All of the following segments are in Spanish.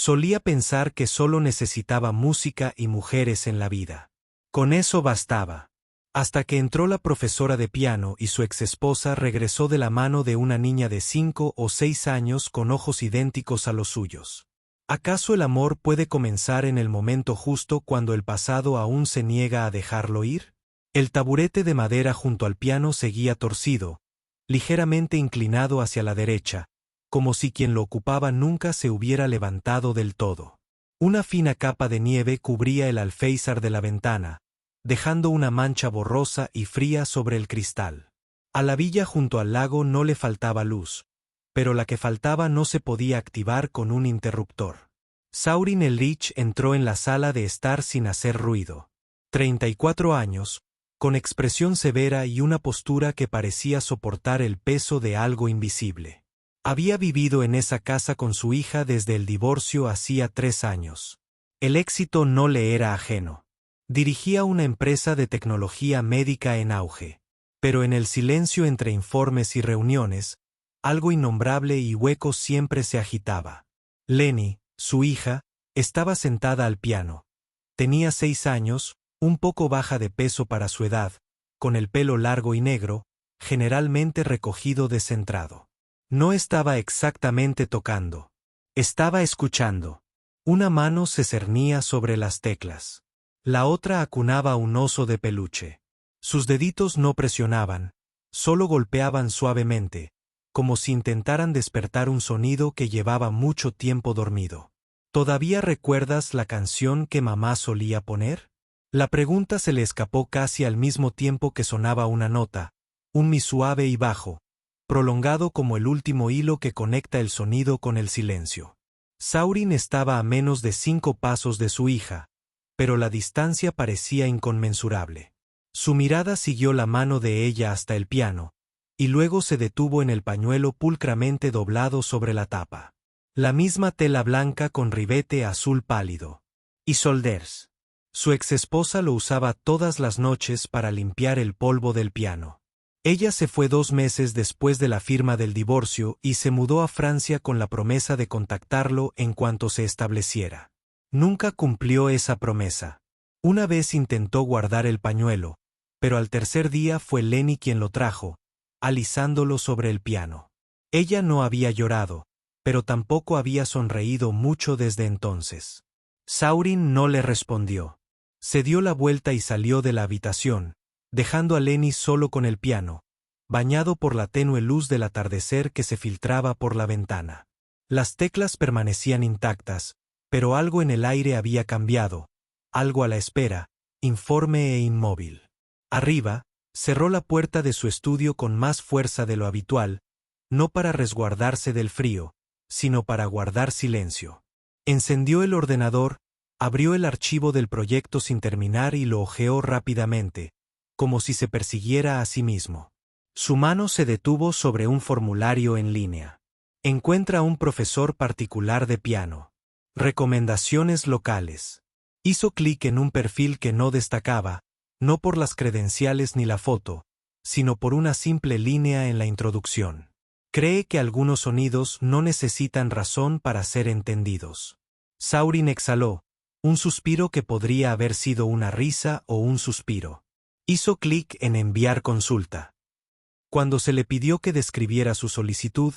Solía pensar que solo necesitaba música y mujeres en la vida. Con eso bastaba. Hasta que entró la profesora de piano y su exesposa regresó de la mano de una niña de 5 o 6 años con ojos idénticos a los suyos. ¿Acaso el amor puede comenzar en el momento justo cuando el pasado aún se niega a dejarlo ir? El taburete de madera junto al piano seguía torcido, ligeramente inclinado hacia la derecha, como si quien lo ocupaba nunca se hubiera levantado del todo. Una fina capa de nieve cubría el alféizar de la ventana, dejando una mancha borrosa y fría sobre el cristal. A la villa junto al lago no le faltaba luz, pero la que faltaba no se podía activar con un interruptor. Saurin Elrich entró en la sala de estar sin hacer ruido. 34 años, con expresión severa y una postura que parecía soportar el peso de algo invisible. Había vivido en esa casa con su hija desde el divorcio hacía 3 años. El éxito no le era ajeno. Dirigía una empresa de tecnología médica en auge. Pero en el silencio entre informes y reuniones, algo innombrable y hueco siempre se agitaba. Lenny, su hija, estaba sentada al piano. Tenía 6 años, un poco baja de peso para su edad, con el pelo largo y negro, generalmente recogido descentrado. No estaba exactamente tocando. Estaba escuchando. Una mano se cernía sobre las teclas. La otra acunaba un oso de peluche. Sus deditos no presionaban, solo golpeaban suavemente, como si intentaran despertar un sonido que llevaba mucho tiempo dormido. ¿Todavía recuerdas la canción que mamá solía poner? La pregunta se le escapó casi al mismo tiempo que sonaba una nota, un mi suave y bajo, prolongado como el último hilo que conecta el sonido con el silencio. Saurin estaba a menos de 5 pasos de su hija, pero la distancia parecía inconmensurable. Su mirada siguió la mano de ella hasta el piano, y luego se detuvo en el pañuelo pulcramente doblado sobre la tapa. La misma tela blanca con ribete azul pálido. Y solders. Su exesposa lo usaba todas las noches para limpiar el polvo del piano. Ella se fue 2 meses después de la firma del divorcio y se mudó a Francia con la promesa de contactarlo en cuanto se estableciera. Nunca cumplió esa promesa. Una vez intentó guardar el pañuelo, pero al tercer día fue Lenny quien lo trajo, alisándolo sobre el piano. Ella no había llorado, pero tampoco había sonreído mucho desde entonces. Saurin no le respondió. Se dio la vuelta y salió de la habitación, dejando a Lenny solo con el piano, bañado por la tenue luz del atardecer que se filtraba por la ventana. Las teclas permanecían intactas, pero algo en el aire había cambiado, algo a la espera, informe e inmóvil. Arriba, cerró la puerta de su estudio con más fuerza de lo habitual, no para resguardarse del frío, sino para guardar silencio. Encendió el ordenador, abrió el archivo del proyecto sin terminar y lo hojeó rápidamente, como si se persiguiera a sí mismo. Su mano se detuvo sobre un formulario en línea. Encuentra un profesor particular de piano. Recomendaciones locales. Hizo clic en un perfil que no destacaba, no por las credenciales ni la foto, sino por una simple línea en la introducción. Cree que algunos sonidos no necesitan razón para ser entendidos. Saurin exhaló, un suspiro que podría haber sido una risa o un suspiro. Hizo clic en enviar consulta. Cuando se le pidió que describiera su solicitud,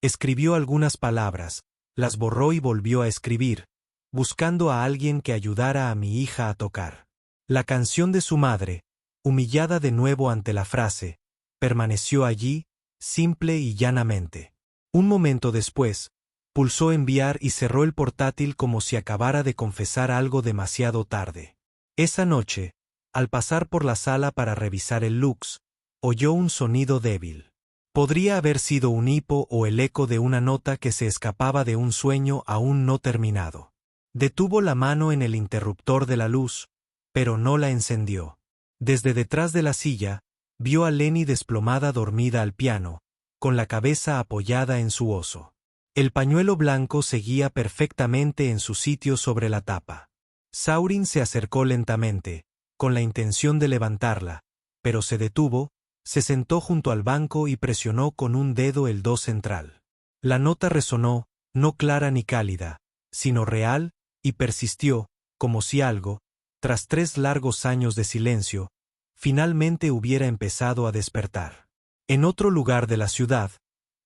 escribió algunas palabras, las borró y volvió a escribir, buscando a alguien que ayudara a mi hija a tocar. La canción de su madre, humillada de nuevo ante la frase, permaneció allí, simple y llanamente. Un momento después, pulsó enviar y cerró el portátil como si acabara de confesar algo demasiado tarde. Esa noche, al pasar por la sala para revisar el Lux, oyó un sonido débil. Podría haber sido un hipo o el eco de una nota que se escapaba de un sueño aún no terminado. Detuvo la mano en el interruptor de la luz, pero no la encendió. Desde detrás de la silla, vio a Lenny desplomada dormida al piano, con la cabeza apoyada en su oso. El pañuelo blanco seguía perfectamente en su sitio sobre la tapa. Saurin se acercó lentamente, con la intención de levantarla, pero se detuvo, se sentó junto al banco y presionó con un dedo el do central. La nota resonó, no clara ni cálida, sino real, y persistió, como si algo, tras 3 largos años de silencio, finalmente hubiera empezado a despertar. En otro lugar de la ciudad,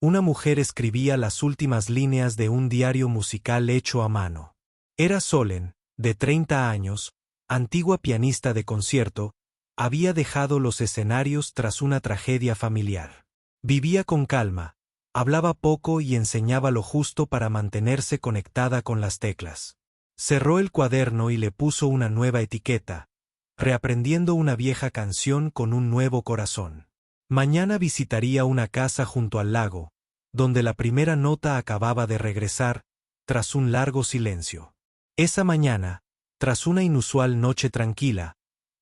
una mujer escribía las últimas líneas de un diario musical hecho a mano. Era Solen, de 30 años, antigua pianista de concierto, había dejado los escenarios tras una tragedia familiar. Vivía con calma, hablaba poco y enseñaba lo justo para mantenerse conectada con las teclas. Cerró el cuaderno y le puso una nueva etiqueta, reaprendiendo una vieja canción con un nuevo corazón. Mañana visitaría una casa junto al lago, donde la primera nota acababa de regresar, tras un largo silencio. Esa mañana, tras una inusual noche tranquila,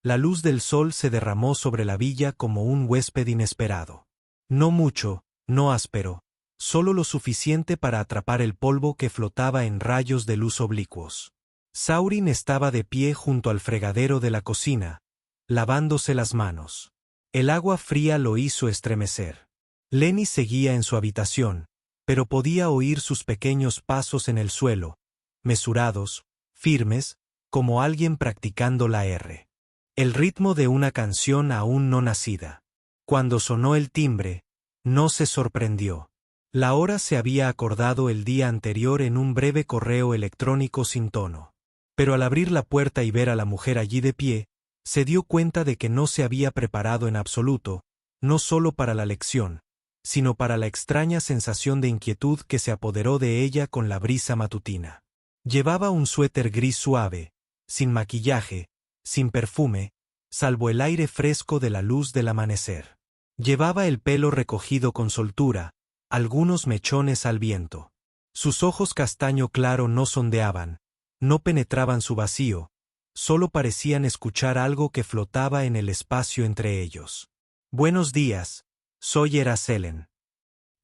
la luz del sol se derramó sobre la villa como un huésped inesperado. No mucho, no áspero, solo lo suficiente para atrapar el polvo que flotaba en rayos de luz oblicuos. Saurin estaba de pie junto al fregadero de la cocina, lavándose las manos. El agua fría lo hizo estremecer. Lenny seguía en su habitación, pero podía oír sus pequeños pasos en el suelo, mesurados, firmes, como alguien practicando la R. El ritmo de una canción aún no nacida. Cuando sonó el timbre, no se sorprendió. La hora se había acordado el día anterior en un breve correo electrónico sin tono. Pero al abrir la puerta y ver a la mujer allí de pie, se dio cuenta de que no se había preparado en absoluto, no solo para la lección, sino para la extraña sensación de inquietud que se apoderó de ella con la brisa matutina. Llevaba un suéter gris suave, sin maquillaje, sin perfume, salvo el aire fresco de la luz del amanecer. Llevaba el pelo recogido con soltura, algunos mechones al viento. Sus ojos castaño claro no sondeaban, no penetraban su vacío, solo parecían escuchar algo que flotaba en el espacio entre ellos. «Buenos días, soy Eraselen».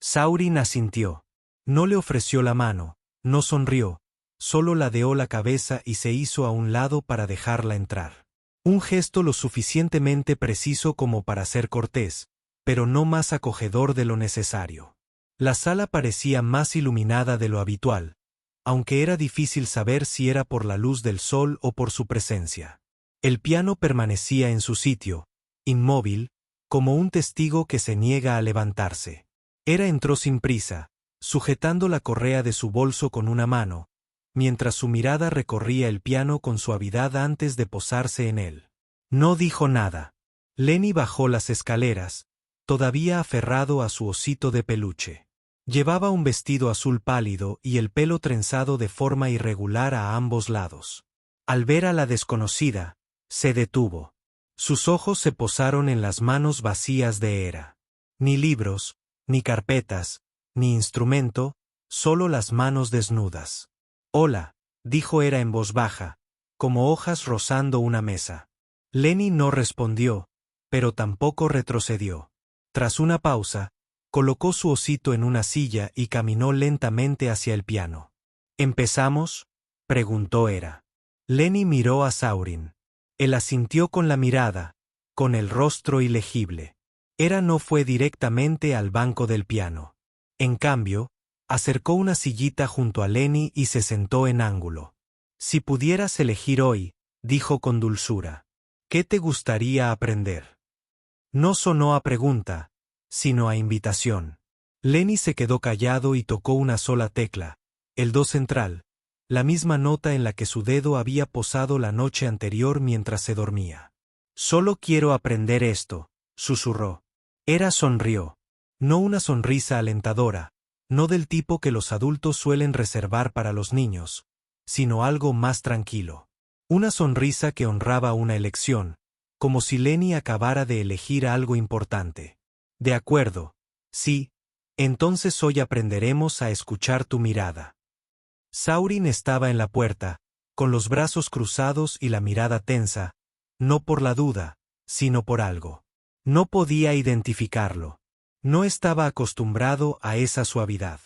Saurin asintió. No le ofreció la mano, no sonrió, solo ladeó la cabeza y se hizo a un lado para dejarla entrar. Un gesto lo suficientemente preciso como para ser cortés, pero no más acogedor de lo necesario. La sala parecía más iluminada de lo habitual, aunque era difícil saber si era por la luz del sol o por su presencia. El piano permanecía en su sitio, inmóvil, como un testigo que se niega a levantarse. Entró sin prisa, sujetando la correa de su bolso con una mano, mientras su mirada recorría el piano con suavidad antes de posarse en él. No dijo nada. Lenny bajó las escaleras, todavía aferrado a su osito de peluche. Llevaba un vestido azul pálido y el pelo trenzado de forma irregular a ambos lados. Al ver a la desconocida, se detuvo. Sus ojos se posaron en las manos vacías de Hera. Ni libros, ni carpetas, ni instrumento, solo las manos desnudas. «Hola», dijo Hera en voz baja, como hojas rozando una mesa. Lenny no respondió, pero tampoco retrocedió. Tras una pausa, colocó su osito en una silla y caminó lentamente hacia el piano. «¿Empezamos?», preguntó Hera. Lenny miró a Saurin. Él asintió con la mirada, con el rostro ilegible. Hera no fue directamente al banco del piano. En cambio, acercó una sillita junto a Lenny y se sentó en ángulo. «Si pudieras elegir hoy», dijo con dulzura, «¿qué te gustaría aprender?». No sonó a pregunta, sino a invitación. Lenny se quedó callado y tocó una sola tecla, el do central, la misma nota en la que su dedo había posado la noche anterior mientras se dormía. «Solo quiero aprender esto», susurró. Hera sonrió. No una sonrisa alentadora, no del tipo que los adultos suelen reservar para los niños, sino algo más tranquilo. Una sonrisa que honraba una elección, como si Lenny acabara de elegir algo importante. «De acuerdo, sí, entonces hoy aprenderemos a escuchar tu mirada». Saurin estaba en la puerta, con los brazos cruzados y la mirada tensa, no por la duda, sino por algo. No podía identificarlo. No estaba acostumbrado a esa suavidad.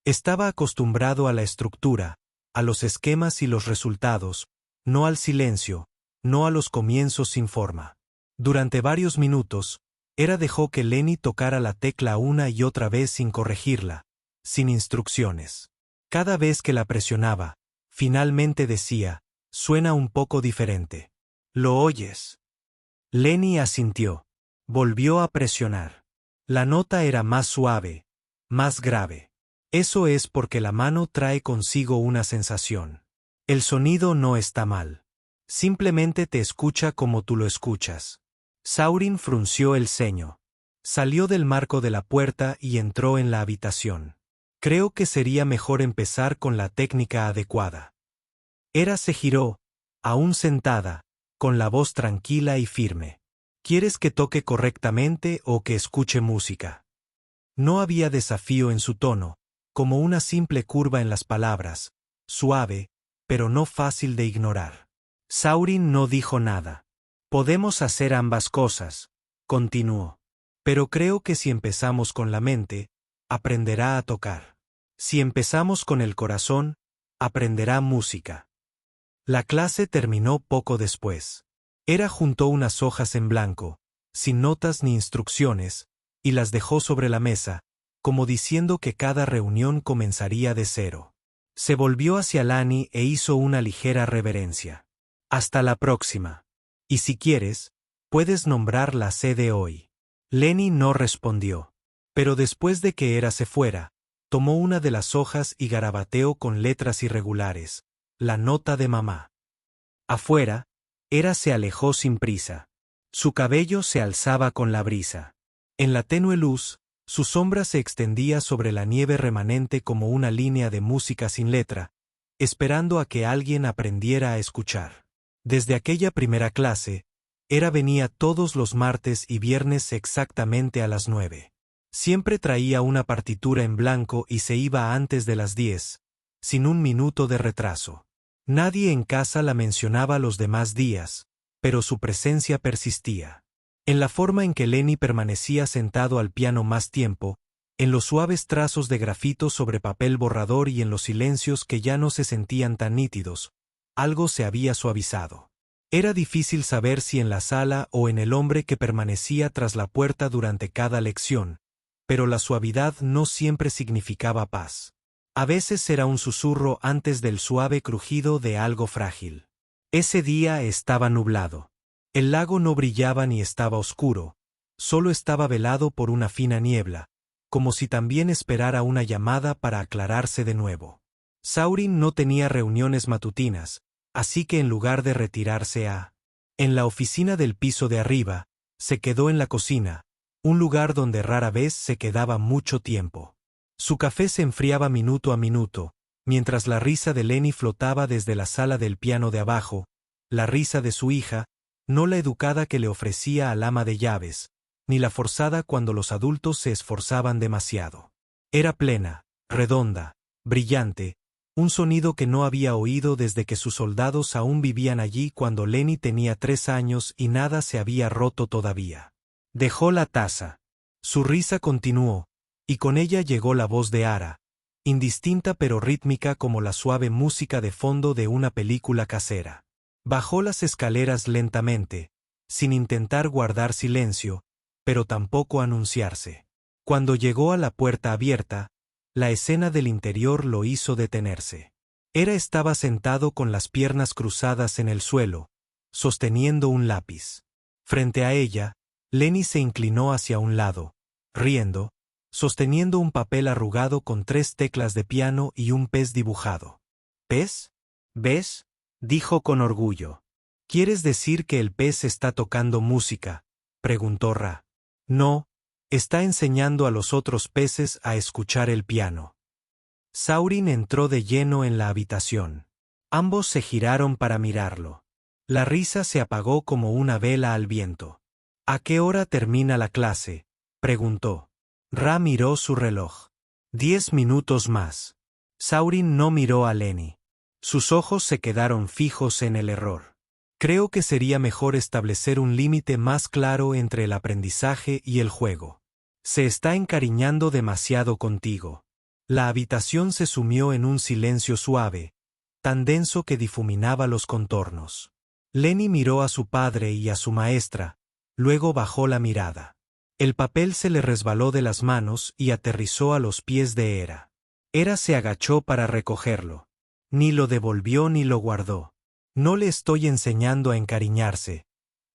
Estaba acostumbrado a la estructura, a los esquemas y los resultados, no al silencio, no a los comienzos sin forma. Durante varios minutos, Hera dejó que Lenny tocara la tecla una y otra vez sin corregirla, sin instrucciones. Cada vez que la presionaba, Finalmente decía, suena un poco diferente. ¿Lo oyes? Lenny asintió. Volvió a presionar. La nota era más suave, más grave. Eso es porque la mano trae consigo una sensación. El sonido no está mal. Simplemente te escucha como tú lo escuchas. Saurin frunció el ceño. Salió del marco de la puerta y entró en la habitación. Creo que sería mejor empezar con la técnica adecuada. Hera se giró, aún sentada, con la voz tranquila y firme. ¿Quieres que toque correctamente o que escuche música? No había desafío en su tono, como una simple curva en las palabras, suave, pero no fácil de ignorar. Saurin no dijo nada. Podemos hacer ambas cosas, continuó. Pero creo que si empezamos con la mente, aprenderá a tocar. Si empezamos con el corazón, aprenderá música. La clase terminó poco después. Hera juntó unas hojas en blanco, sin notas ni instrucciones, y las dejó sobre la mesa, como diciendo que cada reunión comenzaría de cero. Se volvió hacia Lani e hizo una ligera reverencia. Hasta la próxima. Y si quieres, puedes nombrar la sede hoy. Lenny no respondió. Pero después de que Hera se fuera, tomó una de las hojas y garabateó con letras irregulares, la nota de mamá. Afuera, Hera se alejó sin prisa. Su cabello se alzaba con la brisa. En la tenue luz, su sombra se extendía sobre la nieve remanente como una línea de música sin letra, esperando a que alguien aprendiera a escuchar. Desde aquella primera clase, Hera venía todos los martes y viernes exactamente a las 9. Siempre traía una partitura en blanco y se iba antes de las 10, sin un minuto de retraso. Nadie en casa la mencionaba los demás días, pero su presencia persistía. En la forma en que Lenny permanecía sentado al piano más tiempo, en los suaves trazos de grafito sobre papel borrador y en los silencios que ya no se sentían tan nítidos, algo se había suavizado. Era difícil saber si en la sala o en el hombre que permanecía tras la puerta durante cada lección, pero la suavidad no siempre significaba paz. A veces era un susurro antes del suave crujido de algo frágil. Ese día estaba nublado. El lago no brillaba ni estaba oscuro, solo estaba velado por una fina niebla, como si también esperara una llamada para aclararse de nuevo. Saurin no tenía reuniones matutinas, así que en lugar de retirarse en la oficina del piso de arriba, se quedó en la cocina, un lugar donde rara vez se quedaba mucho tiempo. Su café se enfriaba minuto a minuto, mientras la risa de Lenny flotaba desde la sala del piano de abajo, la risa de su hija, no la educada que le ofrecía al ama de llaves, ni la forzada cuando los adultos se esforzaban demasiado. Era plena, redonda, brillante, un sonido que no había oído desde que sus soldados aún vivían allí cuando Lenny tenía 3 años y nada se había roto todavía. Dejó la taza. Su risa continuó, y con ella llegó la voz de Hera, indistinta pero rítmica como la suave música de fondo de una película casera. Bajó las escaleras lentamente, sin intentar guardar silencio, pero tampoco anunciarse. Cuando llegó a la puerta abierta, la escena del interior lo hizo detenerse. Hera estaba sentado con las piernas cruzadas en el suelo, sosteniendo un lápiz. Frente a ella, Lenny se inclinó hacia un lado, riendo, sosteniendo un papel arrugado con 3 teclas de piano y un pez dibujado. ¿Pez? ¿Ves? Dijo con orgullo. ¿Quieres decir que el pez está tocando música?, preguntó Ra. No, está enseñando a los otros peces a escuchar el piano. Saurin entró de lleno en la habitación. Ambos se giraron para mirarlo. La risa se apagó como una vela al viento. ¿A qué hora termina la clase?, preguntó. Ra miró su reloj. 10 minutos más. Saurin no miró a Lenny. Sus ojos se quedaron fijos en el error. Creo que sería mejor establecer un límite más claro entre el aprendizaje y el juego. Se está encariñando demasiado contigo. La habitación se sumió en un silencio suave, tan denso que difuminaba los contornos. Lenny miró a su padre y a su maestra, luego bajó la mirada. El papel se le resbaló de las manos y aterrizó a los pies de Hera. Hera se agachó para recogerlo. Ni lo devolvió ni lo guardó. No le estoy enseñando a encariñarse,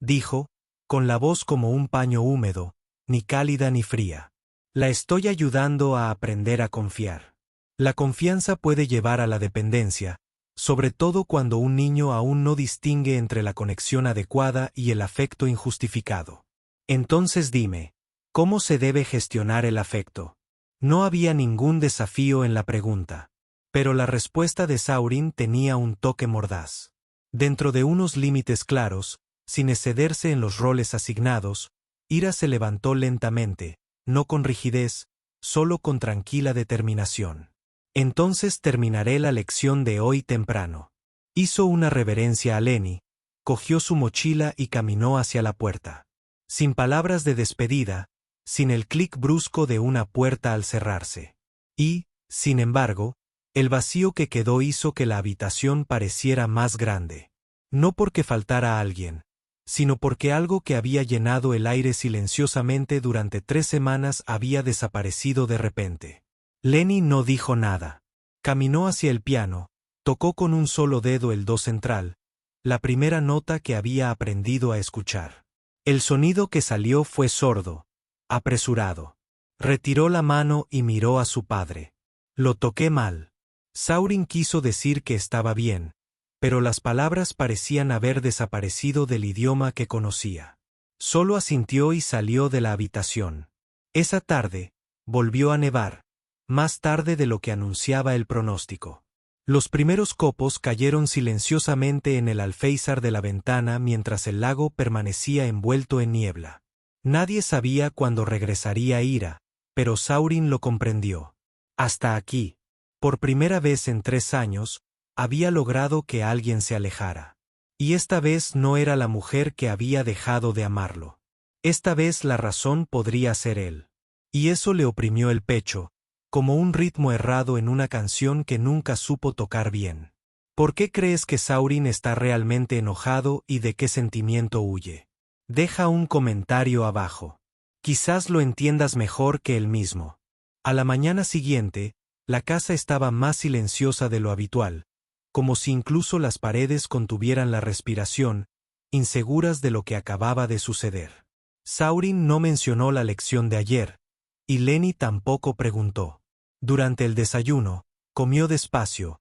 dijo, con la voz como un paño húmedo, ni cálida ni fría. La estoy ayudando a aprender a confiar. La confianza puede llevar a la dependencia, sobre todo cuando un niño aún no distingue entre la conexión adecuada y el afecto injustificado. Entonces dime, ¿cómo se debe gestionar el afecto? No había ningún desafío en la pregunta. Pero la respuesta de Saurin tenía un toque mordaz. Dentro de unos límites claros, sin excederse en los roles asignados, Ira se levantó lentamente, no con rigidez, solo con tranquila determinación. Entonces terminaré la lección de hoy temprano. Hizo una reverencia a Lenny, cogió su mochila y caminó hacia la puerta. Sin palabras de despedida, sin el clic brusco de una puerta al cerrarse. Y, sin embargo, el vacío que quedó hizo que la habitación pareciera más grande. No porque faltara alguien, sino porque algo que había llenado el aire silenciosamente durante 3 semanas había desaparecido de repente. Lenny no dijo nada. Caminó hacia el piano, tocó con un solo dedo el do central, la primera nota que había aprendido a escuchar. El sonido que salió fue sordo, apresurado. Retiró la mano y miró a su padre. Lo toqué mal. Saurin quiso decir que estaba bien, pero las palabras parecían haber desaparecido del idioma que conocía. Solo asintió y salió de la habitación. Esa tarde, volvió a nevar, más tarde de lo que anunciaba el pronóstico. Los primeros copos cayeron silenciosamente en el alféizar de la ventana mientras el lago permanecía envuelto en niebla. Nadie sabía cuándo regresaría Ira, pero Saurin lo comprendió. Hasta aquí. Por primera vez en 3 años, había logrado que alguien se alejara. Y esta vez no era la mujer que había dejado de amarlo. Esta vez la razón podría ser él. Y eso le oprimió el pecho, como un ritmo errado en una canción que nunca supo tocar bien. ¿Por qué crees que Saurin está realmente enojado y de qué sentimiento huye? Deja un comentario abajo. Quizás lo entiendas mejor que él mismo. A la mañana siguiente, la casa estaba más silenciosa de lo habitual, como si incluso las paredes contuvieran la respiración, inseguras de lo que acababa de suceder. Saurin no mencionó la lección de ayer, y Lenny tampoco preguntó. Durante el desayuno, comió despacio,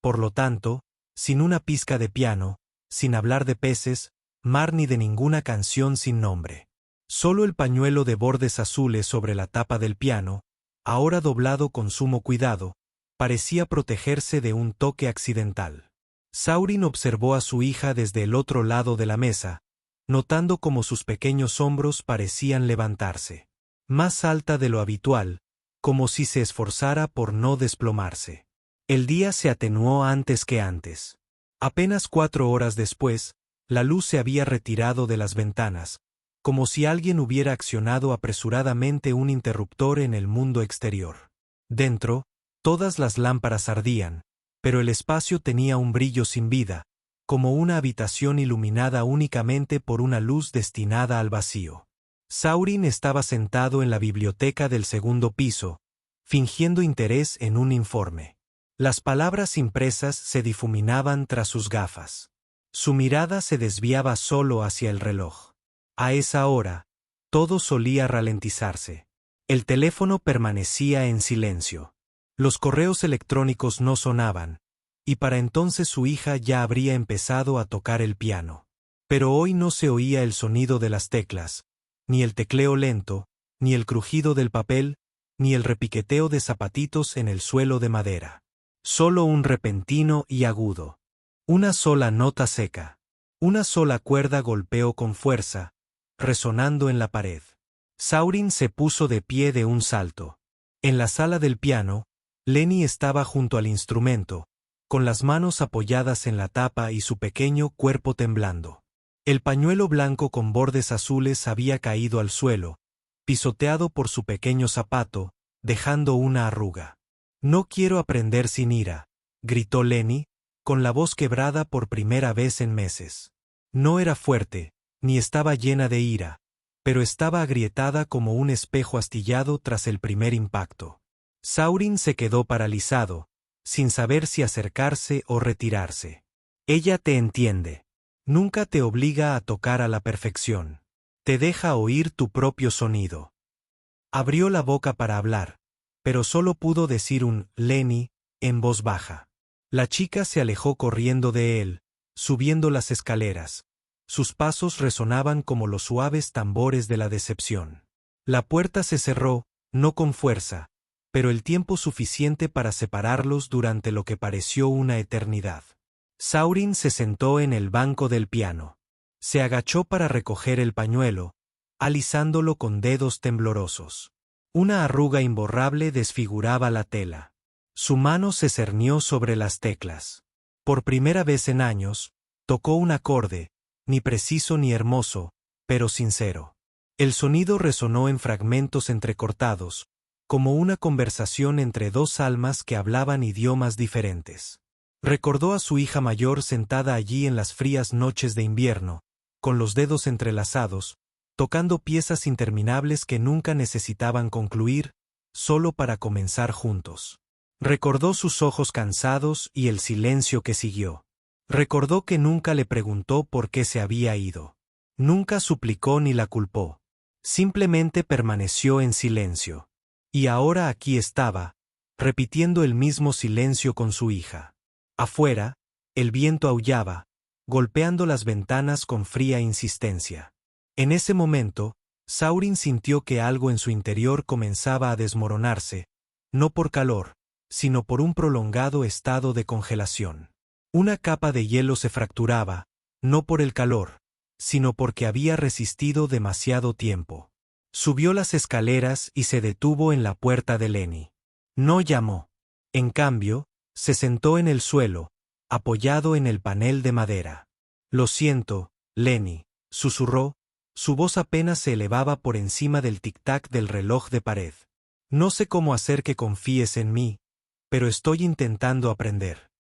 por lo tanto, sin una pizca de piano, sin hablar de peces, mar ni de ninguna canción sin nombre. Solo el pañuelo de bordes azules sobre la tapa del piano, ahora doblado con sumo cuidado, parecía protegerse de un toque accidental. Saurin observó a su hija desde el otro lado de la mesa, notando cómo sus pequeños hombros parecían levantarse. Más alta de lo habitual, como si se esforzara por no desplomarse. El día se atenuó antes que antes. Apenas 4 horas después, la luz se había retirado de las ventanas, como si alguien hubiera accionado apresuradamente un interruptor en el mundo exterior. Dentro, todas las lámparas ardían, pero el espacio tenía un brillo sin vida, como una habitación iluminada únicamente por una luz destinada al vacío. Saurin estaba sentado en la biblioteca del segundo piso, fingiendo interés en un informe. Las palabras impresas se difuminaban tras sus gafas. Su mirada se desviaba solo hacia el reloj. A esa hora, todo solía ralentizarse. El teléfono permanecía en silencio. Los correos electrónicos no sonaban, y para entonces su hija ya habría empezado a tocar el piano. Pero hoy no se oía el sonido de las teclas, ni el tecleo lento, ni el crujido del papel, ni el repiqueteo de zapatitos en el suelo de madera. Solo un repentino y agudo. Una sola nota seca. Una sola cuerda golpeó con fuerza, resonando en la pared. Saurin se puso de pie de un salto. En la sala del piano, Lenny estaba junto al instrumento, con las manos apoyadas en la tapa y su pequeño cuerpo temblando. El pañuelo blanco con bordes azules había caído al suelo, pisoteado por su pequeño zapato, dejando una arruga. «No quiero aprender sin ira», gritó Lenny, con la voz quebrada por primera vez en meses. No era fuerte, ni estaba llena de ira, pero estaba agrietada como un espejo astillado tras el primer impacto. Saurin se quedó paralizado, sin saber si acercarse o retirarse. Ella te entiende. Nunca te obliga a tocar a la perfección. Te deja oír tu propio sonido. Abrió la boca para hablar, pero solo pudo decir un «Lenny» en voz baja. La chica se alejó corriendo de él, subiendo las escaleras. Sus pasos resonaban como los suaves tambores de la decepción. La puerta se cerró, no con fuerza, pero el tiempo suficiente para separarlos durante lo que pareció una eternidad. Saurin se sentó en el banco del piano. Se agachó para recoger el pañuelo, alisándolo con dedos temblorosos. Una arruga imborrable desfiguraba la tela. Su mano se cernió sobre las teclas. Por primera vez en años, tocó un acorde, ni preciso ni hermoso, pero sincero. El sonido resonó en fragmentos entrecortados, como una conversación entre dos almas que hablaban idiomas diferentes. Recordó a su hija mayor sentada allí en las frías noches de invierno, con los dedos entrelazados, tocando piezas interminables que nunca necesitaban concluir, solo para comenzar juntos. Recordó sus ojos cansados y el silencio que siguió. Recordó que nunca le preguntó por qué se había ido. Nunca suplicó ni la culpó. Simplemente permaneció en silencio. Y ahora aquí estaba, repitiendo el mismo silencio con su hija. Afuera, el viento aullaba, golpeando las ventanas con fría insistencia. En ese momento, Saurin sintió que algo en su interior comenzaba a desmoronarse, no por calor, sino por un prolongado estado de congelación. Una capa de hielo se fracturaba, no por el calor, sino porque había resistido demasiado tiempo. Subió las escaleras y se detuvo en la puerta de Lenny. No llamó. En cambio, se sentó en el suelo, apoyado en el panel de madera. «Lo siento, Lenny», susurró, su voz apenas se elevaba por encima del tic-tac del reloj de pared. «No sé cómo hacer que confíes en mí, pero estoy intentando aprender».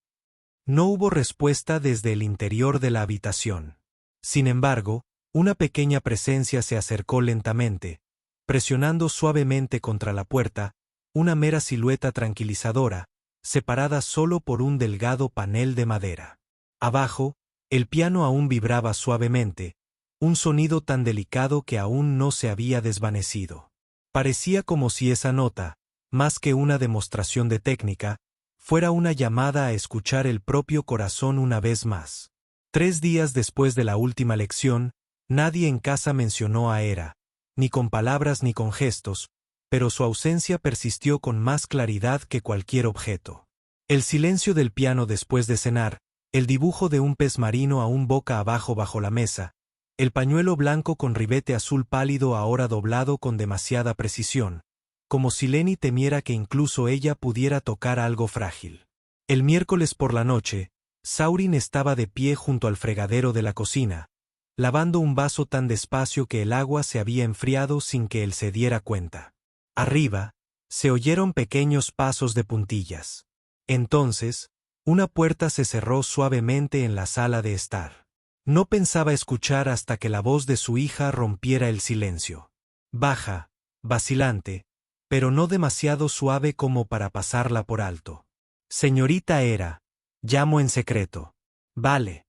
No hubo respuesta desde el interior de la habitación. Sin embargo, una pequeña presencia se acercó lentamente, presionando suavemente contra la puerta, una mera silueta tranquilizadora, separada solo por un delgado panel de madera. Abajo, el piano aún vibraba suavemente, un sonido tan delicado que aún no se había desvanecido. Parecía como si esa nota, más que una demostración de técnica, fuera una llamada a escuchar el propio corazón una vez más. 3 días después de la última lección, nadie en casa mencionó a Hera, ni con palabras ni con gestos, pero su ausencia persistió con más claridad que cualquier objeto. El silencio del piano después de cenar, el dibujo de un pez marino aún boca abajo bajo la mesa, el pañuelo blanco con ribete azul pálido ahora doblado con demasiada precisión, como si Lenny temiera que incluso ella pudiera tocar algo frágil. El miércoles por la noche, Saurin estaba de pie junto al fregadero de la cocina, lavando un vaso tan despacio que el agua se había enfriado sin que él se diera cuenta. Arriba, se oyeron pequeños pasos de puntillas. Entonces, una puerta se cerró suavemente en la sala de estar. No pensaba escuchar hasta que la voz de su hija rompiera el silencio. Baja, vacilante, pero no demasiado suave como para pasarla por alto. «Señorita Hera, llamo en secreto». «Vale.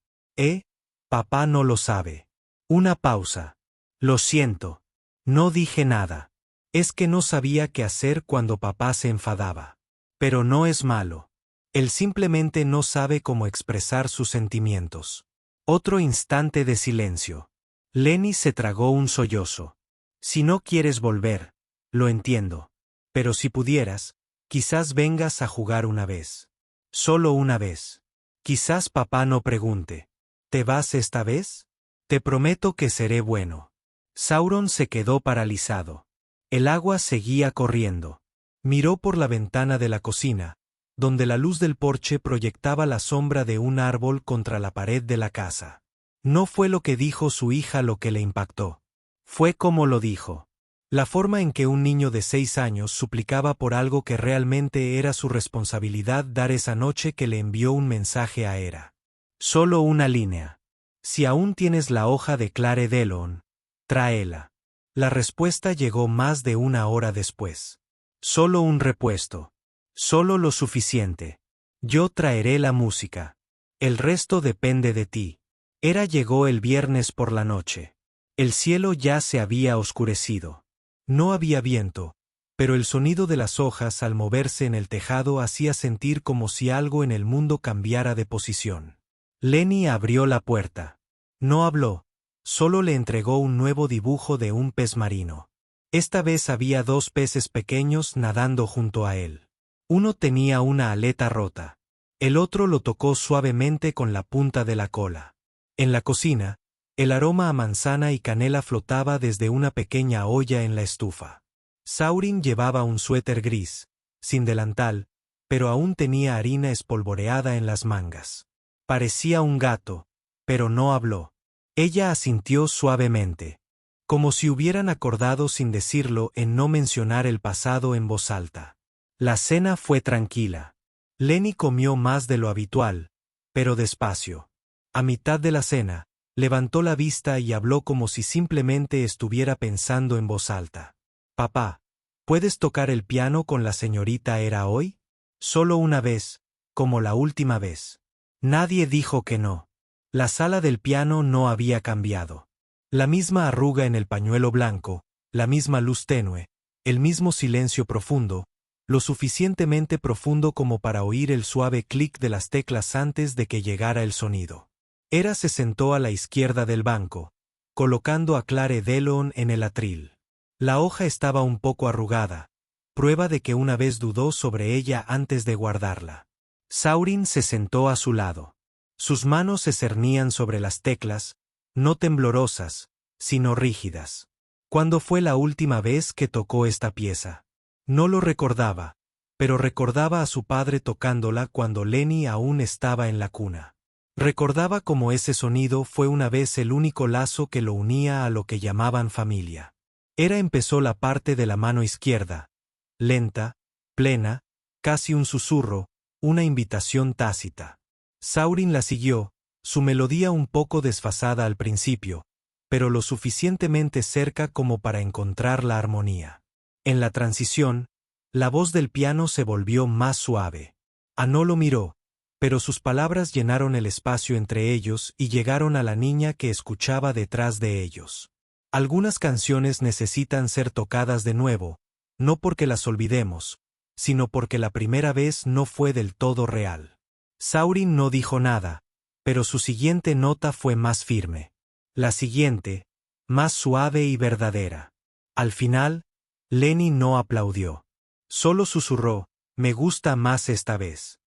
Papá no lo sabe». Una pausa. «Lo siento. No dije nada. Es que no sabía qué hacer cuando papá se enfadaba. Pero no es malo. Él simplemente no sabe cómo expresar sus sentimientos». Otro instante de silencio. Lenny se tragó un sollozo. «Si no quieres volver, lo entiendo. Pero si pudieras, quizás vengas a jugar una vez. Solo una vez. Quizás papá no pregunte. ¿Te vas esta vez? Te prometo que seré bueno». Sauron se quedó paralizado. El agua seguía corriendo. Miró por la ventana de la cocina, donde la luz del porche proyectaba la sombra de un árbol contra la pared de la casa. No fue lo que dijo su hija lo que le impactó. Fue como lo dijo. La forma en que un niño de 6 años suplicaba por algo que realmente era su responsabilidad dar esa noche que le envió un mensaje a Hera. Solo una línea. «Si aún tienes la hoja de Clare Delon, tráela». La respuesta llegó más de 1 hora después. Solo un repuesto. Solo lo suficiente. Yo traeré la música. El resto depende de ti. Hera llegó el viernes por la noche. El cielo ya se había oscurecido. No había viento, pero el sonido de las hojas al moverse en el tejado hacía sentir como si algo en el mundo cambiara de posición. Lenny abrió la puerta. No habló, solo le entregó un nuevo dibujo de un pez marino. Esta vez había 2 peces pequeños nadando junto a él. Uno tenía una aleta rota. El otro lo tocó suavemente con la punta de la cola. En la cocina, el aroma a manzana y canela flotaba desde una pequeña olla en la estufa. Saurin llevaba un suéter gris, sin delantal, pero aún tenía harina espolvoreada en las mangas. Parecía un gato, pero no habló. Ella asintió suavemente, como si hubieran acordado sin decirlo en no mencionar el pasado en voz alta. La cena fue tranquila. Lenny comió más de lo habitual, pero despacio. A mitad de la cena, levantó la vista y habló como si simplemente estuviera pensando en voz alta. Papá, ¿puedes tocar el piano con la señorita Hera hoy? Solo una vez, como la última vez. Nadie dijo que no. La sala del piano no había cambiado. La misma arruga en el pañuelo blanco, la misma luz tenue, el mismo silencio profundo, lo suficientemente profundo como para oír el suave clic de las teclas antes de que llegara el sonido. Hera se sentó a la izquierda del banco, colocando a Clare Delon en el atril. La hoja estaba un poco arrugada, prueba de que una vez dudó sobre ella antes de guardarla. Saurin se sentó a su lado. Sus manos se cernían sobre las teclas, no temblorosas, sino rígidas. ¿Cuándo fue la última vez que tocó esta pieza? No lo recordaba, pero recordaba a su padre tocándola cuando Lenny aún estaba en la cuna. Recordaba cómo ese sonido fue una vez el único lazo que lo unía a lo que llamaban familia. Hera empezó la parte de la mano izquierda, lenta, plena, casi un susurro, una invitación tácita. Saurin la siguió, su melodía un poco desfasada al principio, pero lo suficientemente cerca como para encontrar la armonía. En la transición, la voz del piano se volvió más suave. Anó lo miró, pero sus palabras llenaron el espacio entre ellos y llegaron a la niña que escuchaba detrás de ellos. Algunas canciones necesitan ser tocadas de nuevo, no porque las olvidemos, sino porque la primera vez no fue del todo real. Saurin no dijo nada, pero su siguiente nota fue más firme. La siguiente, más suave y verdadera. Al final, Lenny no aplaudió. Solo susurró, «Me gusta más esta vez».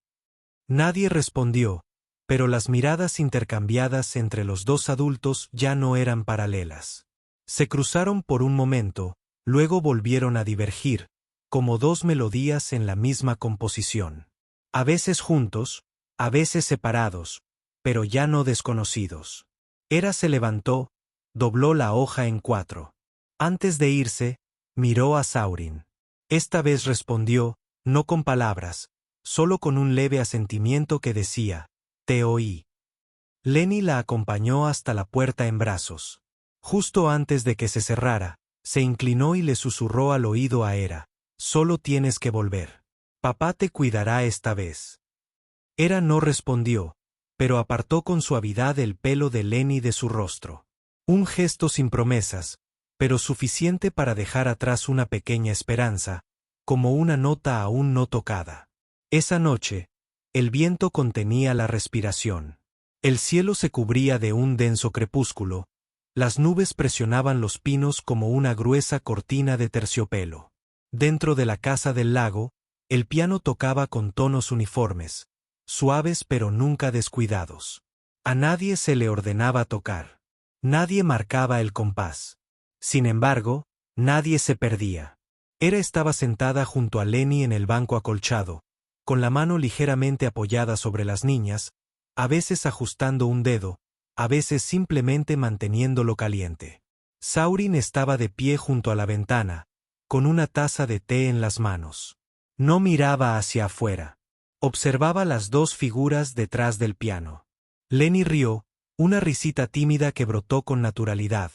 Nadie respondió, pero las miradas intercambiadas entre los 2 adultos ya no eran paralelas. Se cruzaron por un momento, luego volvieron a divergir, como 2 melodías en la misma composición. A veces juntos, a veces separados, pero ya no desconocidos. Hera se levantó, dobló la hoja en 4. Antes de irse, miró a Saurin. Esta vez respondió, no con palabras, solo con un leve asentimiento que decía, «Te oí». Lenny la acompañó hasta la puerta en brazos. Justo antes de que se cerrara, se inclinó y le susurró al oído a Hera, «Solo tienes que volver. Papá te cuidará esta vez». Hera no respondió, pero apartó con suavidad el pelo de Lenny de su rostro. Un gesto sin promesas, pero suficiente para dejar atrás una pequeña esperanza, como una nota aún no tocada. Esa noche, el viento contenía la respiración. El cielo se cubría de un denso crepúsculo, las nubes presionaban los pinos como una gruesa cortina de terciopelo. Dentro de la casa del lago, el piano tocaba con tonos uniformes, suaves pero nunca descuidados. A nadie se le ordenaba tocar. Nadie marcaba el compás. Sin embargo, nadie se perdía. Hera estaba sentada junto a Lenny en el banco acolchado, con la mano ligeramente apoyada sobre las niñas, a veces ajustando un dedo, a veces simplemente manteniéndolo caliente. Saurin estaba de pie junto a la ventana, con una taza de té en las manos. No miraba hacia afuera. Observaba las 2 figuras detrás del piano. Lenny rió, una risita tímida que brotó con naturalidad,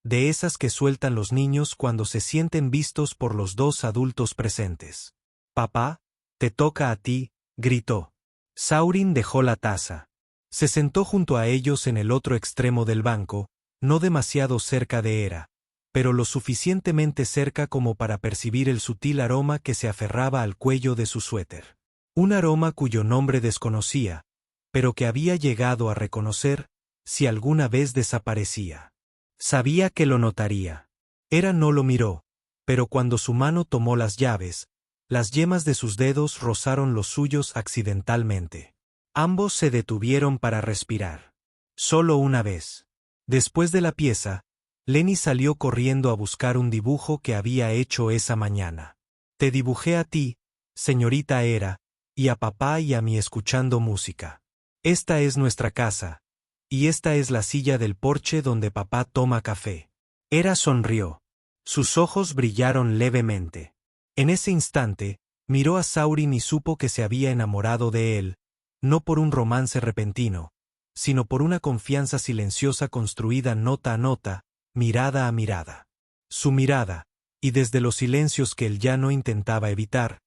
de esas que sueltan los niños cuando se sienten vistos por los 2 adultos presentes. «Papá, te toca a ti», gritó. Saurin dejó la taza. Se sentó junto a ellos en el otro extremo del banco, no demasiado cerca de Hera, pero lo suficientemente cerca como para percibir el sutil aroma que se aferraba al cuello de su suéter. Un aroma cuyo nombre desconocía, pero que había llegado a reconocer, si alguna vez desaparecía. Sabía que lo notaría. Hera no lo miró, pero cuando su mano tomó las llaves, las yemas de sus dedos rozaron los suyos accidentalmente. Ambos se detuvieron para respirar. Solo una vez. Después de la pieza, Lenny salió corriendo a buscar un dibujo que había hecho esa mañana. Te dibujé a ti, señorita Hera, y a papá y a mí escuchando música. Esta es nuestra casa, y esta es la silla del porche donde papá toma café. Hera sonrió. Sus ojos brillaron levemente. En ese instante, miró a Saurin y supo que se había enamorado de él, no por un romance repentino, sino por una confianza silenciosa construida nota a nota, mirada a mirada. Su mirada, y desde los silencios que él ya no intentaba evitar,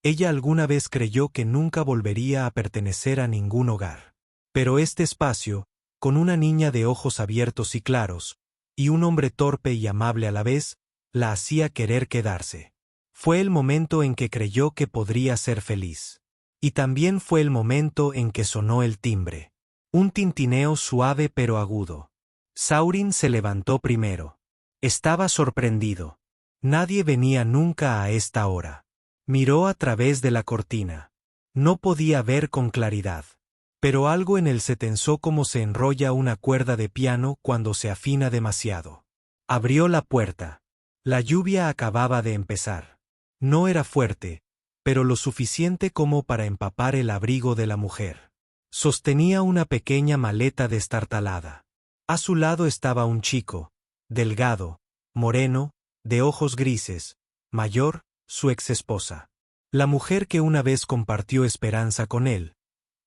ella alguna vez creyó que nunca volvería a pertenecer a ningún hogar. Pero este espacio, con una niña de ojos abiertos y claros, y un hombre torpe y amable a la vez, la hacía querer quedarse. Fue el momento en que creyó que podría ser feliz. Y también fue el momento en que sonó el timbre. Un tintineo suave pero agudo. Saurin se levantó primero. Estaba sorprendido. Nadie venía nunca a esta hora. Miró a través de la cortina. No podía ver con claridad. Pero algo en él se tensó como se enrolla una cuerda de piano cuando se afina demasiado. Abrió la puerta. La lluvia acababa de empezar. No era fuerte, pero lo suficiente como para empapar el abrigo de la mujer. Sostenía una pequeña maleta destartalada. A su lado estaba un chico, delgado, moreno, de ojos grises, mayor, su exesposa. La mujer que una vez compartió esperanza con él,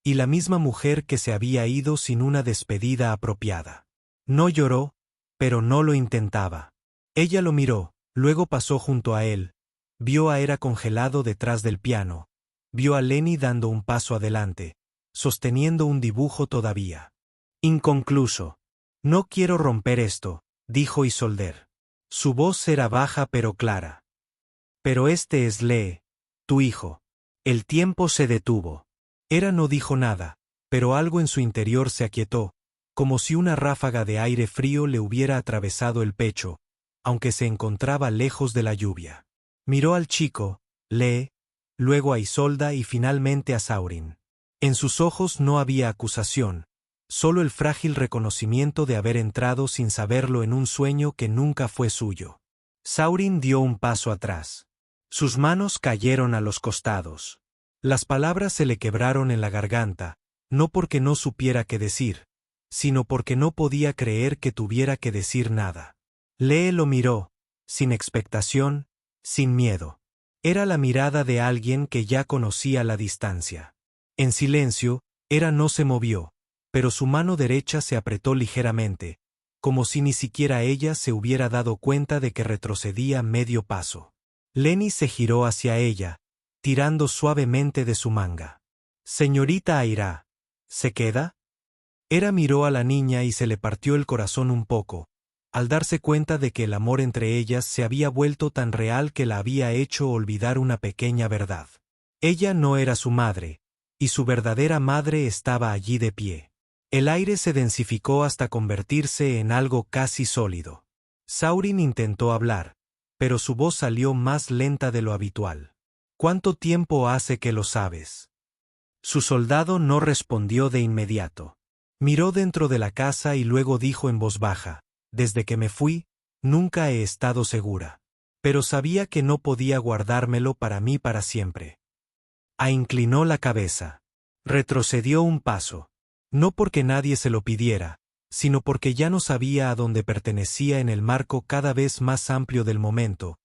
y la misma mujer que se había ido sin una despedida apropiada. No lloró, pero no lo intentaba. Ella lo miró, luego pasó junto a él, vio a Hera congelado detrás del piano, vio a Lenny dando un paso adelante, sosteniendo un dibujo todavía inconcluso. No quiero romper esto, dijo Isolder. Su voz era baja pero clara. Pero este es Lee, tu hijo. El tiempo se detuvo. Hera no dijo nada, pero algo en su interior se aquietó, como si una ráfaga de aire frío le hubiera atravesado el pecho, aunque se encontraba lejos de la lluvia. Miró al chico, Lee, luego a Isolda y finalmente a Saurin. En sus ojos no había acusación, solo el frágil reconocimiento de haber entrado sin saberlo en un sueño que nunca fue suyo. Saurin dio un paso atrás. Sus manos cayeron a los costados. Las palabras se le quebraron en la garganta, no porque no supiera qué decir, sino porque no podía creer que tuviera que decir nada. Lee lo miró, sin expectación, sin miedo. Era la mirada de alguien que ya conocía la distancia. En silencio, Hera no se movió, pero su mano derecha se apretó ligeramente, como si ni siquiera ella se hubiera dado cuenta de que retrocedía medio paso. Lenny se giró hacia ella, tirando suavemente de su manga. Señorita Aira, ¿se queda? Hera miró a la niña y se le partió el corazón un poco, al darse cuenta de que el amor entre ellas se había vuelto tan real que la había hecho olvidar una pequeña verdad. Ella no era su madre, y su verdadera madre estaba allí de pie. El aire se densificó hasta convertirse en algo casi sólido. Saurin intentó hablar, pero su voz salió más lenta de lo habitual. ¿Cuánto tiempo hace que lo sabes? Su soldado no respondió de inmediato. Miró dentro de la casa y luego dijo en voz baja, desde que me fui, nunca he estado segura. Pero sabía que no podía guardármelo para mí para siempre. Inclinó la cabeza. Retrocedió un paso. No porque nadie se lo pidiera, sino porque ya no sabía a dónde pertenecía en el marco cada vez más amplio del momento,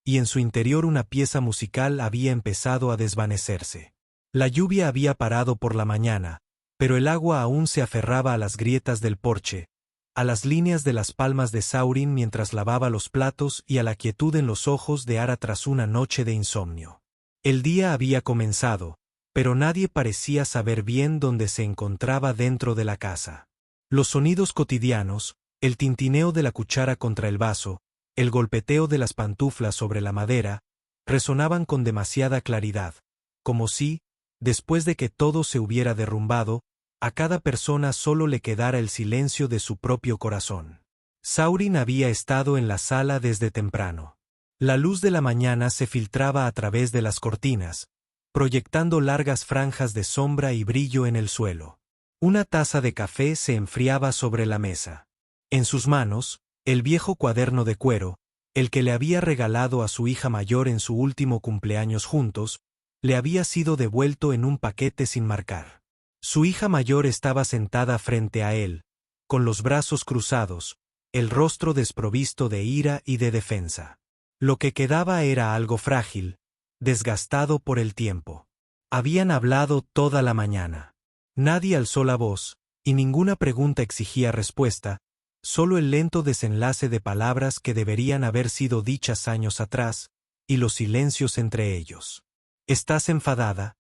y en su interior una pieza musical había empezado a desvanecerse. La lluvia había parado por la mañana, pero el agua aún se aferraba a las grietas del porche, a las líneas de las palmas de Saurin mientras lavaba los platos y a la quietud en los ojos de Hera tras una noche de insomnio. El día había comenzado, pero nadie parecía saber bien dónde se encontraba dentro de la casa. Los sonidos cotidianos, el tintineo de la cuchara contra el vaso, el golpeteo de las pantuflas sobre la madera, resonaban con demasiada claridad, como si, después de que todo se hubiera derrumbado, a cada persona solo le quedara el silencio de su propio corazón. Saurin había estado en la sala desde temprano. La luz de la mañana se filtraba a través de las cortinas, proyectando largas franjas de sombra y brillo en el suelo. Una taza de café se enfriaba sobre la mesa. En sus manos, el viejo cuaderno de cuero, el que le había regalado a su hija mayor en su último cumpleaños juntos, le había sido devuelto en un paquete sin marcar. Su hija mayor estaba sentada frente a él, con los brazos cruzados, el rostro desprovisto de ira y de defensa. Lo que quedaba era algo frágil, desgastado por el tiempo. Habían hablado toda la mañana. Nadie alzó la voz, y ninguna pregunta exigía respuesta, solo el lento desenlace de palabras que deberían haber sido dichas años atrás, y los silencios entre ellos. ¿Estás enfadada?,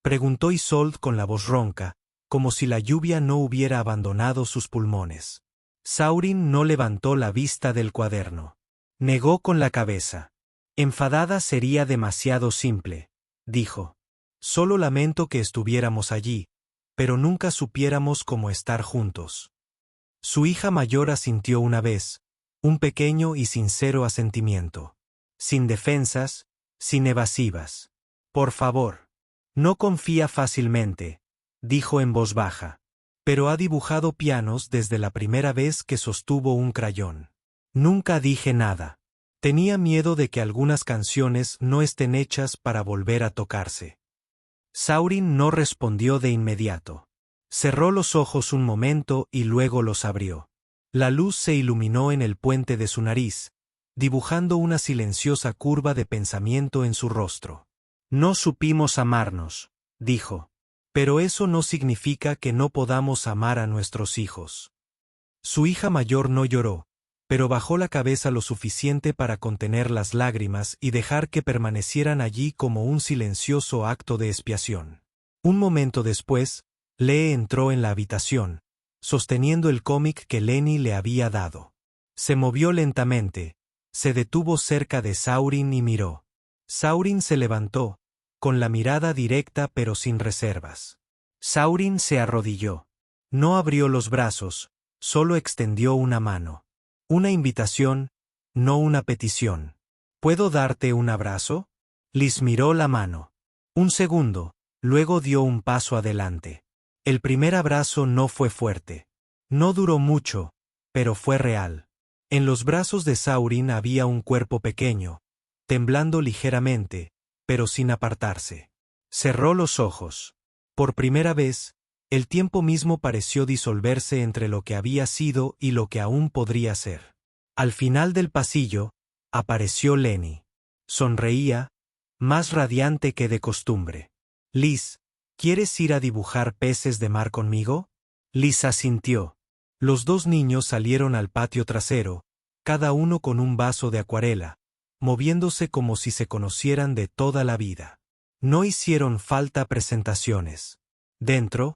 preguntó Isolde con la voz ronca, como si la lluvia no hubiera abandonado sus pulmones. Saurin no levantó la vista del cuaderno. Negó con la cabeza. Enfadada sería demasiado simple, dijo. Solo lamento que estuviéramos allí, pero nunca supiéramos cómo estar juntos. Su hija mayor asintió una vez, un pequeño y sincero asentimiento. Sin defensas, sin evasivas. Por favor. No confía fácilmente, dijo en voz baja. Pero ha dibujado pianos desde la primera vez que sostuvo un crayón. Nunca dije nada. Tenía miedo de que algunas canciones no estén hechas para volver a tocarse. Saurin no respondió de inmediato. Cerró los ojos un momento y luego los abrió. La luz se iluminó en el puente de su nariz, dibujando una silenciosa curva de pensamiento en su rostro. No supimos amarnos, dijo. Pero eso no significa que no podamos amar a nuestros hijos. Su hija mayor no lloró, pero bajó la cabeza lo suficiente para contener las lágrimas y dejar que permanecieran allí como un silencioso acto de expiación. Un momento después, Lee entró en la habitación, sosteniendo el cómic que Lenny le había dado. Se movió lentamente, se detuvo cerca de Saurin y miró. Saurin se levantó, con la mirada directa pero sin reservas. Saurin se arrodilló. No abrió los brazos, solo extendió una mano. Una invitación, no una petición. ¿Puedo darte un abrazo? Liz miró la mano. Un segundo, luego dio un paso adelante. El primer abrazo no fue fuerte. No duró mucho, pero fue real. En los brazos de Saurin había un cuerpo pequeño, temblando ligeramente, pero sin apartarse. Cerró los ojos. Por primera vez, el tiempo mismo pareció disolverse entre lo que había sido y lo que aún podría ser. Al final del pasillo, apareció Lenny. Sonreía, más radiante que de costumbre. Liz, ¿quieres ir a dibujar peces de mar conmigo? Liz asintió. Los dos niños salieron al patio trasero, cada uno con un vaso de acuarela, moviéndose como si se conocieran de toda la vida. No hicieron falta presentaciones. Dentro,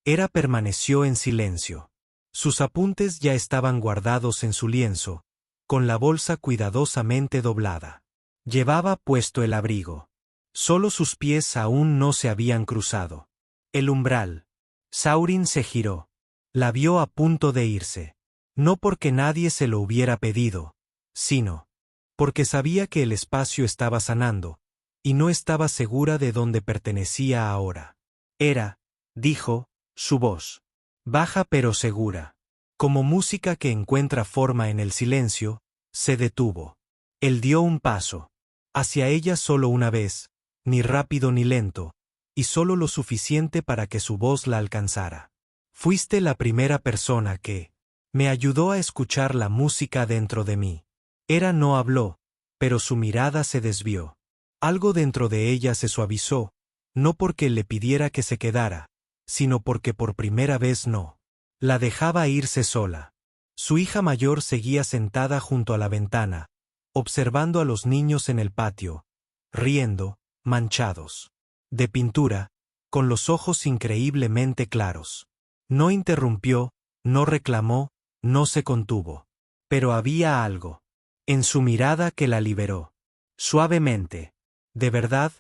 Hera permaneció en silencio. Sus apuntes ya estaban guardados en su lienzo, con la bolsa cuidadosamente doblada. Llevaba puesto el abrigo. Solo sus pies aún no se habían cruzado. El umbral. Saurin se giró. La vio a punto de irse. No porque nadie se lo hubiera pedido, sino porque sabía que el espacio estaba sanando, y no estaba segura de dónde pertenecía ahora. Hera, dijo, su voz. Baja pero segura. Como música que encuentra forma en el silencio, se detuvo. Él dio un paso. Hacia ella solo una vez, ni rápido ni lento, y solo lo suficiente para que su voz la alcanzara. Fuiste la primera persona que me ayudó a escuchar la música dentro de mí. Hera no habló, pero su mirada se desvió. Algo dentro de ella se suavizó, no porque le pidiera que se quedara, sino porque por primera vez no la dejaba irse sola. Su hija mayor seguía sentada junto a la ventana, observando a los niños en el patio, riendo, manchados de pintura, con los ojos increíblemente claros. No interrumpió, no reclamó, no se contuvo. Pero había algo en su mirada que la liberó. Suavemente. De verdad,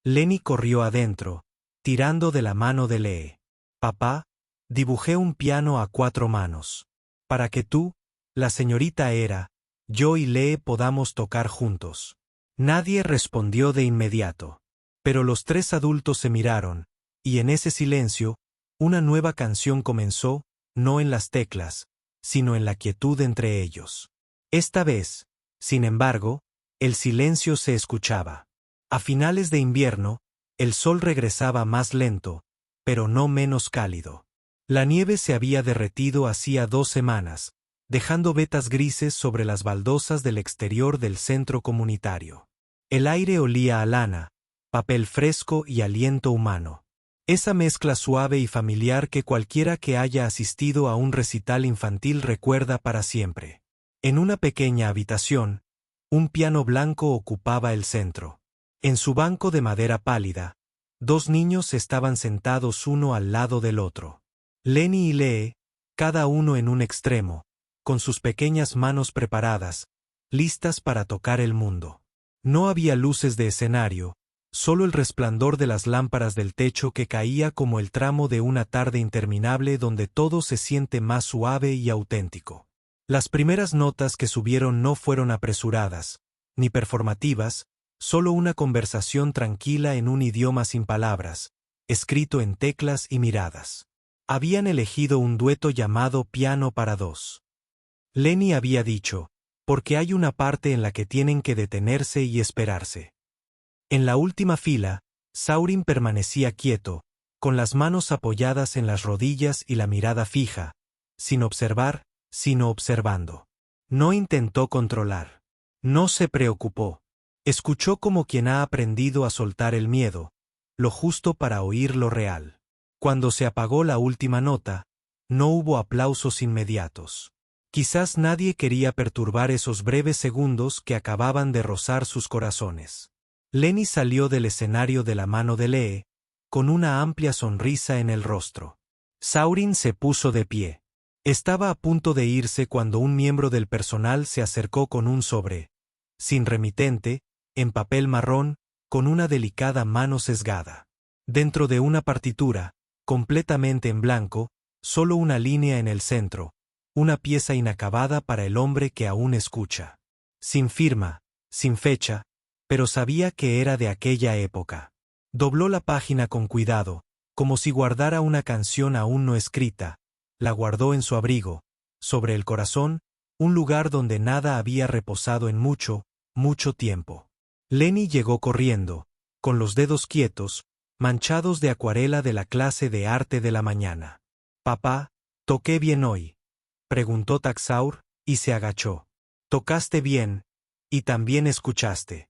Lenny corrió adentro, tirando de la mano de Lee. Papá, dibujé un piano a 4 manos. Para que tú, la señorita Era, yo y Lee podamos tocar juntos. Nadie respondió de inmediato. Pero los 3 adultos se miraron, y en ese silencio, una nueva canción comenzó, no en las teclas, sino en la quietud entre ellos. Esta vez, sin embargo, el silencio se escuchaba. A finales de invierno, el sol regresaba más lento, pero no menos cálido. La nieve se había derretido hacía 2 semanas, dejando vetas grises sobre las baldosas del exterior del centro comunitario. El aire olía a lana, papel fresco y aliento humano. Esa mezcla suave y familiar que cualquiera que haya asistido a un recital infantil recuerda para siempre. En una pequeña habitación, un piano blanco ocupaba el centro. En su banco de madera pálida, 2 niños estaban sentados uno al lado del otro. Lenny y Lee, cada uno en un extremo, con sus pequeñas manos preparadas, listas para tocar el mundo. No había luces de escenario, solo el resplandor de las lámparas del techo que caía como el tramo de una tarde interminable donde todo se siente más suave y auténtico. Las primeras notas que subieron no fueron apresuradas, ni performativas, solo una conversación tranquila en un idioma sin palabras, escrito en teclas y miradas. Habían elegido un dueto llamado Piano para 2. Lenny había dicho, porque hay una parte en la que tienen que detenerse y esperarse. En la última fila, Saurin permanecía quieto, con las manos apoyadas en las rodillas y la mirada fija, sin observar, sino observando. No intentó controlar. No se preocupó. Escuchó como quien ha aprendido a soltar el miedo, lo justo para oír lo real. Cuando se apagó la última nota, no hubo aplausos inmediatos. Quizás nadie quería perturbar esos breves segundos que acababan de rozar sus corazones. Lenny salió del escenario de la mano de Lee, con una amplia sonrisa en el rostro. Saurin se puso de pie. Estaba a punto de irse cuando un miembro del personal se acercó con un sobre, sin remitente, en papel marrón, con una delicada mano sesgada. Dentro de una partitura, completamente en blanco, solo una línea en el centro, una pieza inacabada para el hombre que aún escucha. Sin firma, sin fecha, pero sabía que era de aquella época. Dobló la página con cuidado, como si guardara una canción aún no escrita, la guardó en su abrigo, sobre el corazón, un lugar donde nada había reposado en mucho, mucho tiempo. Lenny llegó corriendo, con los dedos quietos, manchados de acuarela de la clase de arte de la mañana. «Papá, ¿toqué bien hoy?», preguntó Taxaur, y se agachó. «Tocaste bien, y también escuchaste».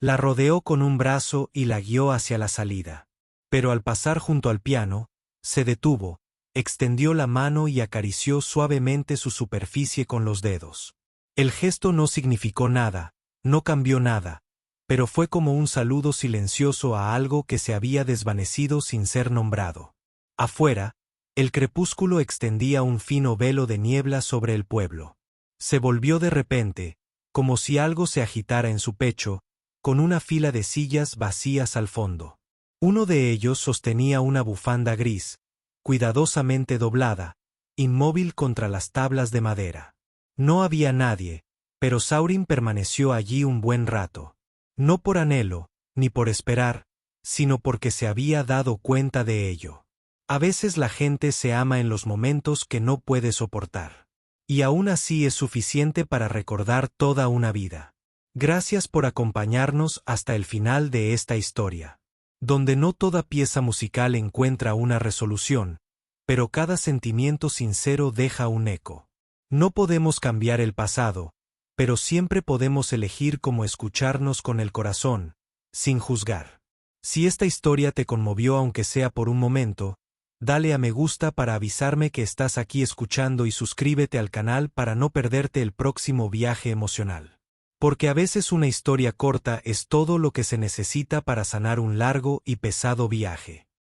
La rodeó con un brazo y la guió hacia la salida. Pero al pasar junto al piano, se detuvo, extendió la mano y acarició suavemente su superficie con los dedos. El gesto no significó nada, no cambió nada, pero fue como un saludo silencioso a algo que se había desvanecido sin ser nombrado. Afuera, el crepúsculo extendía un fino velo de niebla sobre el pueblo. Se volvió de repente, como si algo se agitara en su pecho, con una fila de sillas vacías al fondo. Uno de ellos sostenía una bufanda gris, cuidadosamente doblada, inmóvil contra las tablas de madera. No había nadie, pero Saurin permaneció allí un buen rato. No por anhelo, ni por esperar, sino porque se había dado cuenta de ello. A veces la gente se ama en los momentos que no puede soportar. Y aún así es suficiente para recordar toda una vida. Gracias por acompañarnos hasta el final de esta historia, donde no toda pieza musical encuentra una resolución, pero cada sentimiento sincero deja un eco. No podemos cambiar el pasado, pero siempre podemos elegir cómo escucharnos con el corazón, sin juzgar. Si esta historia te conmovió aunque sea por un momento, dale a me gusta para avisarme que estás aquí escuchando y suscríbete al canal para no perderte el próximo viaje emocional. Porque a veces una historia corta es todo lo que se necesita para sanar un largo y pesado viaje.